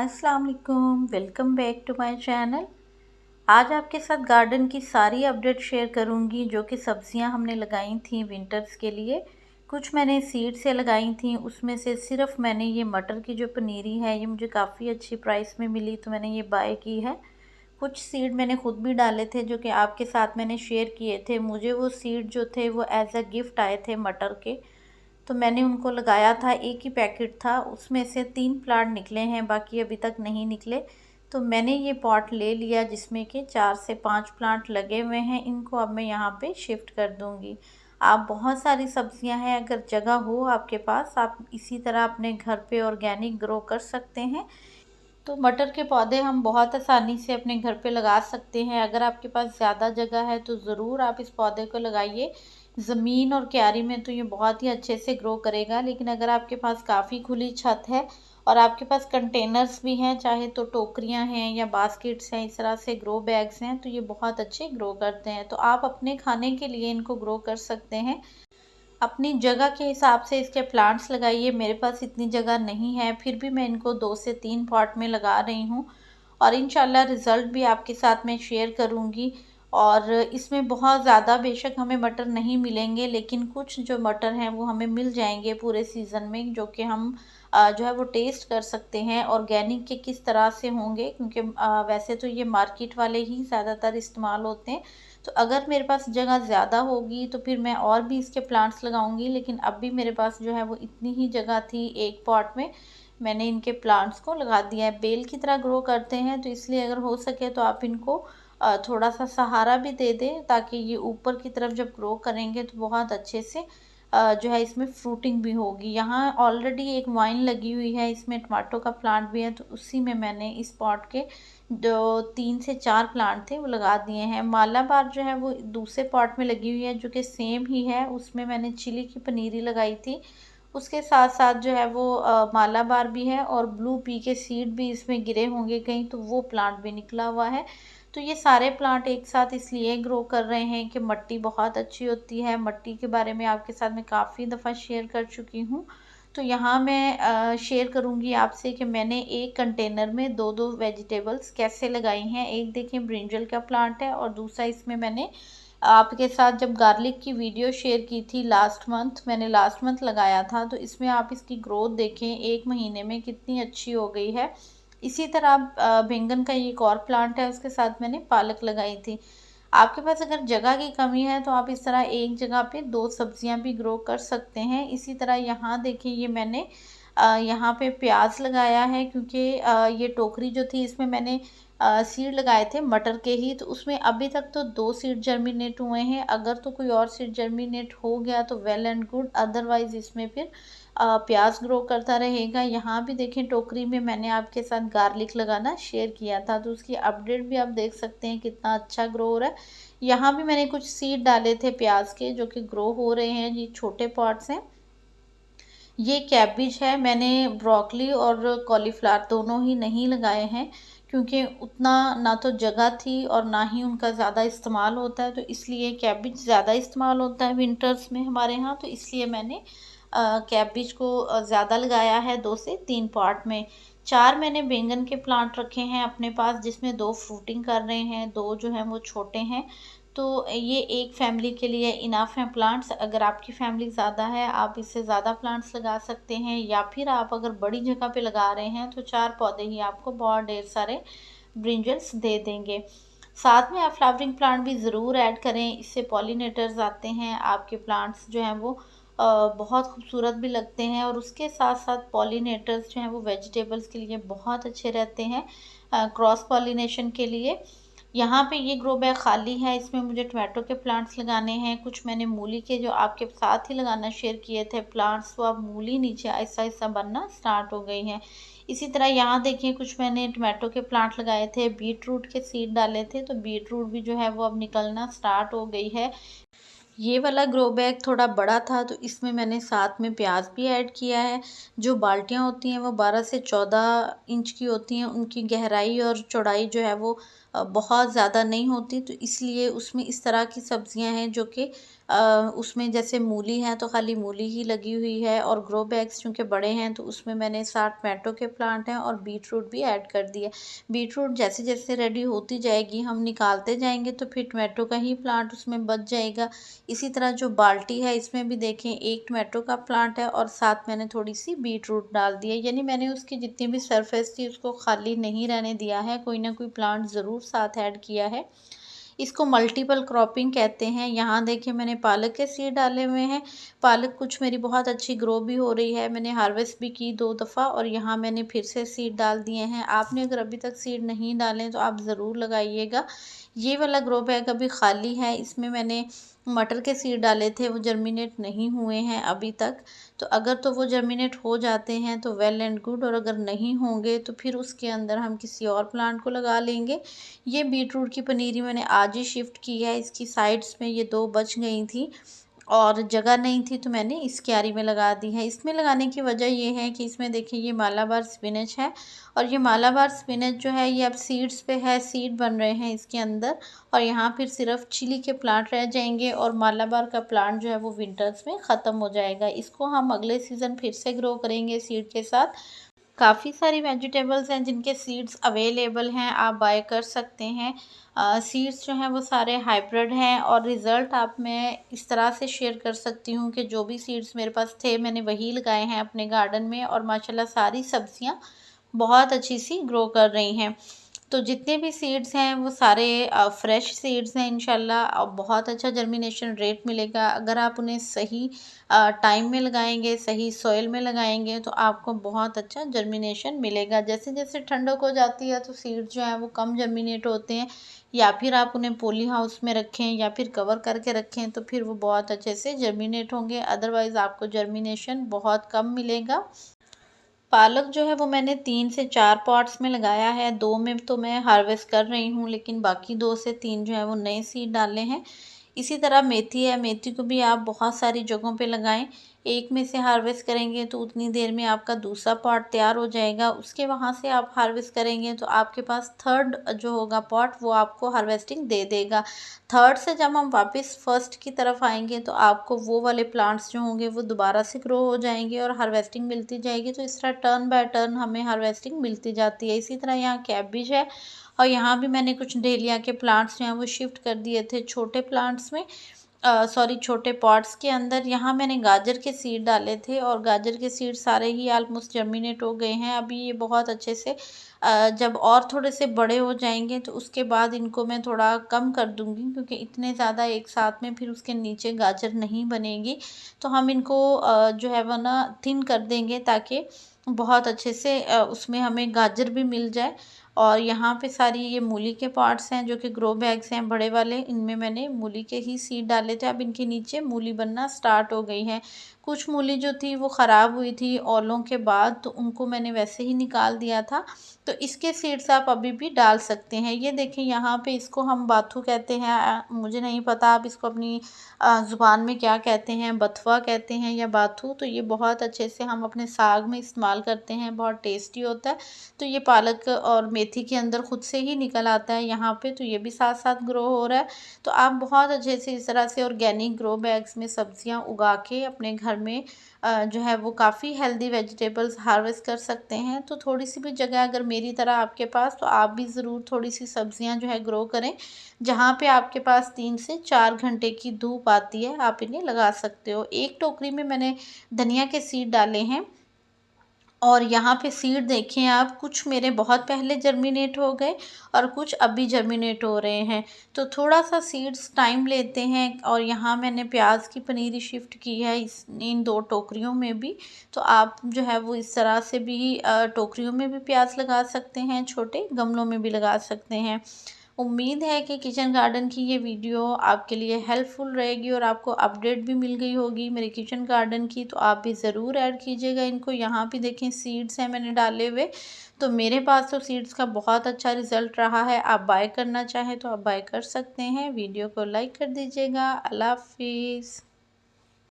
अस्सलाम वालेकुम, welcome back to my channel. आज आपके साथ गार्डन की सारी अपडेट शेयर करूंगी जो कि सब्जियां हमने लगाई थी विंटर्स के लिए। कुछ मैंने सीड से लगाई थी, उसमें से सिर्फ मैंने ये मटर की जो पनीरी है ये मुझे काफ़ी अच्छी प्राइस में मिली तो मैंने ये बाय की है। कुछ सीड मैंने खुद भी डाले थे जो कि आपके साथ मैंने शेयर किए थे। मुझे वो सीड जो थे वो एज अ गिफ्ट आए थे मटर के, तो मैंने उनको लगाया था। एक ही पैकेट था, उसमें से 3 प्लांट निकले हैं, बाकी अभी तक नहीं निकले। तो मैंने ये पॉट ले लिया जिसमें कि 4 से 5 प्लांट लगे हुए हैं। इनको अब मैं यहाँ पे शिफ्ट कर दूँगी। आप बहुत सारी सब्जियां हैं, अगर जगह हो आपके पास आप इसी तरह अपने घर पे ऑर्गेनिक ग्रो कर सकते हैं। तो मटर के पौधे हम बहुत आसानी से अपने घर पे लगा सकते हैं। अगर आपके पास ज़्यादा जगह है तो ज़रूर आप इस पौधे को लगाइए। ज़मीन और क्यारी में तो ये बहुत ही अच्छे से ग्रो करेगा, लेकिन अगर आपके पास काफ़ी खुली छत है और आपके पास कंटेनर्स भी हैं, चाहे तो टोकरियां हैं या बास्केट्स हैं, इस तरह से ग्रो बैग्स हैं, तो ये बहुत अच्छे ग्रो करते हैं। तो आप अपने खाने के लिए इनको ग्रो कर सकते हैं। अपनी जगह के हिसाब से इसके प्लांट्स लगाइए। मेरे पास इतनी जगह नहीं है, फिर भी मैं इनको 2 से 3 पॉट में लगा रही हूँ और इंशाल्लाह रिज़ल्ट भी आपके साथ में शेयर करूँगी। और इसमें बहुत ज़्यादा बेशक हमें मटर नहीं मिलेंगे, लेकिन कुछ जो मटर हैं वो हमें मिल जाएंगे पूरे सीज़न में, जो कि हम जो है वो टेस्ट कर सकते हैं ऑर्गेनिक के किस तरह से होंगे, क्योंकि वैसे तो ये मार्केट वाले ही ज़्यादातर इस्तेमाल होते हैं। तो अगर मेरे पास जगह ज़्यादा होगी तो फिर मैं और भी इसके प्लांट्स लगाऊंगी, लेकिन अब भी मेरे पास जो है वो इतनी ही जगह थी। एक पॉट में मैंने इनके प्लांट्स को लगा दिया है। बेल की तरह ग्रो करते हैं, तो इसलिए अगर हो सके तो आप इनको थोड़ा सा सहारा भी दे दें, ताकि ये ऊपर की तरफ जब ग्रो करेंगे तो बहुत अच्छे से जो है इसमें फ्रूटिंग भी होगी। यहाँ ऑलरेडी एक वाइन लगी हुई है, इसमें टमाटो का प्लांट भी है, तो उसी में मैंने इस पॉट के जो 3 से 4 प्लांट थे वो लगा दिए हैं। मालाबार जो है वो दूसरे पॉट में लगी हुई है जो कि सेम ही है, उसमें मैंने चिली की पनीरी लगाई थी। उसके साथ साथ जो है वो मालाबार भी है और ब्लू पी के सीड भी इसमें गिरे होंगे कहीं, तो वो प्लांट भी निकला हुआ है। तो ये सारे प्लांट एक साथ इसलिए ग्रो कर रहे हैं कि मिट्टी बहुत अच्छी होती है। मिट्टी के बारे में आपके साथ मैं काफ़ी दफ़ा शेयर कर चुकी हूँ। तो यहाँ मैं शेयर करूँगी आपसे कि मैंने एक कंटेनर में 2-2 वेजिटेबल्स कैसे लगाई हैं। एक देखें ब्रिंजल का प्लांट है और दूसरा इसमें मैंने आपके साथ जब गार्लिक की वीडियो शेयर की थी मैंने लास्ट मंथ लगाया था, तो इसमें आप इसकी ग्रोथ देखें 1 महीने में कितनी अच्छी हो गई है। इसी तरह बैंगन का एक और प्लांट है, उसके साथ मैंने पालक लगाई थी। आपके पास अगर जगह की कमी है तो आप इस तरह एक जगह पे 2 सब्जियां भी ग्रो कर सकते हैं। इसी तरह यहाँ देखिए, ये मैंने यहाँ पे प्याज लगाया है, क्योंकि ये टोकरी जो थी इसमें मैंने सीड लगाए थे मटर के ही, तो उसमें अभी तक तो 2 सीड जर्मिनेट हुए हैं। अगर तो कोई और सीड जर्मिनेट हो गया तो वेल एंड गुड, अदरवाइज इसमें फिर प्याज ग्रो करता रहेगा। यहाँ भी देखें टोकरी में मैंने आपके साथ गार्लिक लगाना शेयर किया था, तो उसकी अपडेट भी आप देख सकते हैं कितना अच्छा ग्रो हो रहा है। यहाँ भी मैंने कुछ सीड डाले थे प्याज के जो कि ग्रो हो रहे हैं। ये छोटे पॉट्स हैं। ये कैबिज है। मैंने ब्रोकली और कॉलीफ्लावर दोनों ही नहीं लगाए हैं, क्योंकि उतना ना तो जगह थी और ना ही उनका ज़्यादा इस्तेमाल होता है, तो इसलिए कैबिज ज़्यादा इस्तेमाल होता है विंटर्स में हमारे यहाँ, तो इसलिए मैंने कैबिज को ज़्यादा लगाया है 2 से 3 पॉट में। 4 मैंने बैंगन के प्लांट रखे हैं अपने पास, जिसमें 2 फ्रूटिंग कर रहे हैं, 2 जो हैं वो छोटे हैं। तो ये एक फैमिली के लिए इनफ हैं प्लांट्स। अगर आपकी फैमिली ज़्यादा है आप इससे ज़्यादा प्लांट्स लगा सकते हैं, या फिर आप अगर बड़ी जगह पे लगा रहे हैं तो 4 पौधे ही आपको बहुत ढेर सारे ब्रिंजल्स दे देंगे। साथ में आप फ्लावरिंग प्लांट भी ज़रूर ऐड करें, इससे पॉलिनेटर्स आते हैं, आपके प्लांट्स जो हैं वो बहुत खूबसूरत भी लगते हैं। और उसके साथ साथ पॉलिनेटर्स जो हैं वो वेजिटेबल्स के लिए बहुत अच्छे रहते हैं, क्रॉस पॉलिनेशन के लिए। यहाँ पे ये ग्रो बैग खाली है, इसमें मुझे टमाटो के प्लांट्स लगाने हैं। कुछ मैंने मूली के जो आपके साथ ही लगाना शेयर किए थे प्लांट्स, वो अब मूली नीचे आहिस्ता आहिस्ता बनना स्टार्ट हो गई हैं। इसी तरह यहाँ देखिए कुछ मैंने टमाटो के प्लांट लगाए थे, बीट रूट के सीड डाले थे, तो बीट रूट भी जो है वो अब निकलना स्टार्ट हो गई है। ये वाला ग्रो बैग थोड़ा बड़ा था, तो इसमें मैंने साथ में प्याज भी ऐड किया है। जो बाल्टियाँ होती हैं वो 12 से 14 इंच की होती हैं, उनकी गहराई और चौड़ाई जो है वो बहुत ज़्यादा नहीं होती, तो इसलिए उसमें इस तरह की सब्जियां हैं जो कि उसमें जैसे मूली है तो खाली मूली ही लगी हुई है, और ग्रो बैग्स चूँकि बड़े हैं तो उसमें मैंने 60 टमाटो के प्लांट हैं और बीट रूट भी ऐड कर दिया। बीट रूट जैसे जैसे रेडी होती जाएगी हम निकालते जाएंगे तो फिर टमाटो का ही प्लांट उसमें बच जाएगा। इसी तरह जो बाल्टी है इसमें भी देखें एक टमाटो का प्लांट है और साथ मैंने थोड़ी सी बीट रूट डाल दी है, यानी मैंने उसकी जितनी भी सरफेस थी उसको खाली नहीं रहने दिया है, कोई ना कोई प्लांट ज़रूर साथ ऐड किया है। इसको मल्टीपल क्रॉपिंग कहते हैं। यहाँ देखिए मैंने पालक के सीड डाले हुए हैं। पालक कुछ मेरी बहुत अच्छी ग्रो भी हो रही है, मैंने हार्वेस्ट भी की 2 दफ़ा, और यहाँ मैंने फिर से सीड डाल दिए हैं। आपने अगर अभी तक सीड नहीं डालें तो आप ज़रूर लगाइएगा। ये वाला ग्रो बैग अभी खाली है, इसमें मैंने मटर के सीड डाले थे, वो जर्मिनेट नहीं हुए हैं अभी तक। तो अगर तो वो जर्मिनेट हो जाते हैं तो वेल एंड गुड, और अगर नहीं होंगे तो फिर उसके अंदर हम किसी और प्लांट को लगा लेंगे। ये बीट रूट की पनीरी मैंने आज ही शिफ्ट की है, इसकी साइड्स में ये 2 बच गई थी और जगह नहीं थी तो मैंने इस क्यारी में लगा दी है। इसमें लगाने की वजह ये है कि इसमें देखिए ये मालाबार स्पिनच है, और ये मालाबार स्पिनच जो है ये अब सीड्स पे है, सीड बन रहे हैं इसके अंदर, और यहाँ फिर सिर्फ चिली के प्लांट रह जाएंगे और मालाबार का प्लांट जो है वो विंटर्स में ख़त्म हो जाएगा। इसको हम अगले सीज़न फिर से ग्रो करेंगे सीड के साथ। काफ़ी सारी वेजिटेबल्स हैं जिनके सीड्स अवेलेबल हैं, आप बाय कर सकते हैं। सीड्स जो हैं वो सारे हाइब्रिड हैं, और रिज़ल्ट आप मैं इस तरह से शेयर कर सकती हूँ कि जो भी सीड्स मेरे पास थे मैंने वही लगाए हैं अपने गार्डन में, और माशाल्लाह सारी सब्जियां बहुत अच्छी सी ग्रो कर रही हैं। तो जितने भी सीड्स हैं वो सारे फ्रेश सीड्स हैं इंशाल्लाह, बहुत अच्छा जर्मिनेशन रेट मिलेगा अगर आप उन्हें सही टाइम में लगाएंगे, सही सॉइल में लगाएंगे तो आपको बहुत अच्छा जर्मिनेशन मिलेगा। जैसे जैसे ठंडक हो जाती है तो सीड्स जो हैं वो कम जर्मिनेट होते हैं, या फिर आप उन्हें पॉली हाउस में रखें या फिर कवर करके रखें तो फिर वो बहुत अच्छे से जर्मिनेट होंगे, अदरवाइज़ आपको जर्मिनेशन बहुत कम मिलेगा। पालक जो है वो मैंने 3 से 4 पॉट्स में लगाया है, 2 में तो मैं हार्वेस्ट कर रही हूँ लेकिन बाकी 2 से 3 जो है वो नए सीड डाले हैं। इसी तरह मेथी है, मेथी को भी आप बहुत सारी जगहों पे लगाएं। एक में से हार्वेस्ट करेंगे तो उतनी देर में आपका दूसरा पॉट तैयार हो जाएगा, उसके वहाँ से आप हार्वेस्ट करेंगे तो आपके पास थर्ड जो होगा पॉट वो आपको हार्वेस्टिंग दे देगा। थर्ड से जब हम वापस फर्स्ट की तरफ आएंगे तो आपको वो वाले प्लांट्स जो होंगे वो दोबारा से ग्रो हो जाएंगे और हार्वेस्टिंग मिलती जाएगी। तो इस तरह टर्न बाय टर्न हमें हार्वेस्टिंग मिलती जाती है। इसी तरह यहाँ कैबिज है, और यहाँ भी मैंने कुछ डेलिया के प्लांट्स जो हैं वो शिफ्ट कर दिए थे छोटे प्लांट्स में, सॉरी छोटे पॉट्स के अंदर। यहाँ मैंने गाजर के सीड डाले थे और गाजर के सीड सारे ही ऑलमोस्ट जर्मिनेट हो गए हैं। अभी ये बहुत अच्छे से जब और थोड़े से बड़े हो जाएंगे तो उसके बाद इनको मैं थोड़ा कम कर दूंगी, क्योंकि इतने ज़्यादा एक साथ में फिर उसके नीचे गाजर नहीं बनेगी। तो हम इनको जो है वो ना थिन कर देंगे ताकि बहुत अच्छे से उसमें हमें गाजर भी मिल जाए। और यहाँ पे सारी ये मूली के पार्ट्स हैं जो कि ग्रो बैग्स हैं बड़े वाले, इनमें मैंने मूली के ही सीड डाले थे। अब इनके नीचे मूली बनना स्टार्ट हो गई है। कुछ मूली जो थी वो ख़राब हुई थी ओलों के बाद, तो उनको मैंने वैसे ही निकाल दिया था। तो इसके सीड्स आप अभी भी डाल सकते हैं। ये देखें यहाँ पे इसको हम बाथू कहते हैं, मुझे नहीं पता आप इसको अपनी ज़ुबान में क्या कहते हैं, बथुआ कहते हैं या बाथू। तो ये बहुत अच्छे से हम अपने साग में इस्तेमाल करते हैं, बहुत टेस्टी होता है। तो ये पालक और मेथी के अंदर खुद से ही निकल आता है यहाँ पे, तो ये भी साथ साथ ग्रो हो रहा है। तो आप बहुत अच्छे से इस तरह से ऑर्गेनिक ग्रो बैग्स में सब्जियां उगा के अपने घर में जो है वो काफ़ी हेल्दी वेजिटेबल्स हार्वेस्ट कर सकते हैं। तो थोड़ी सी भी जगह अगर मेरी तरह आपके पास, तो आप भी ज़रूर थोड़ी सी सब्जियां जो है ग्रो करें। जहाँ पे आपके पास 3 से 4 घंटे की धूप आती है आप इन्हें लगा सकते हो। एक टोकरी में मैंने धनिया के सीड डाले हैं, और यहाँ पे सीड देखें आप, कुछ मेरे बहुत पहले जर्मिनेट हो गए और कुछ अभी जर्मिनेट हो रहे हैं। तो थोड़ा सा सीड्स टाइम लेते हैं। और यहाँ मैंने प्याज की पनीरी शिफ्ट की है इन 2 टोकरियों में भी। तो आप जो है वो इस तरह से भी टोकरियों में भी प्याज लगा सकते हैं, छोटे गमलों में भी लगा सकते हैं। उम्मीद है कि किचन गार्डन की ये वीडियो आपके लिए हेल्पफुल रहेगी और आपको अपडेट भी मिल गई होगी मेरे किचन गार्डन की। तो आप भी ज़रूर ऐड कीजिएगा इनको। यहाँ भी देखें सीड्स हैं मैंने डाले हुए, तो मेरे पास तो सीड्स का बहुत अच्छा रिज़ल्ट रहा है। आप बाय करना चाहें तो आप बाय कर सकते हैं। वीडियो को लाइक कर दीजिएगा। अल्लाह हाफिज़।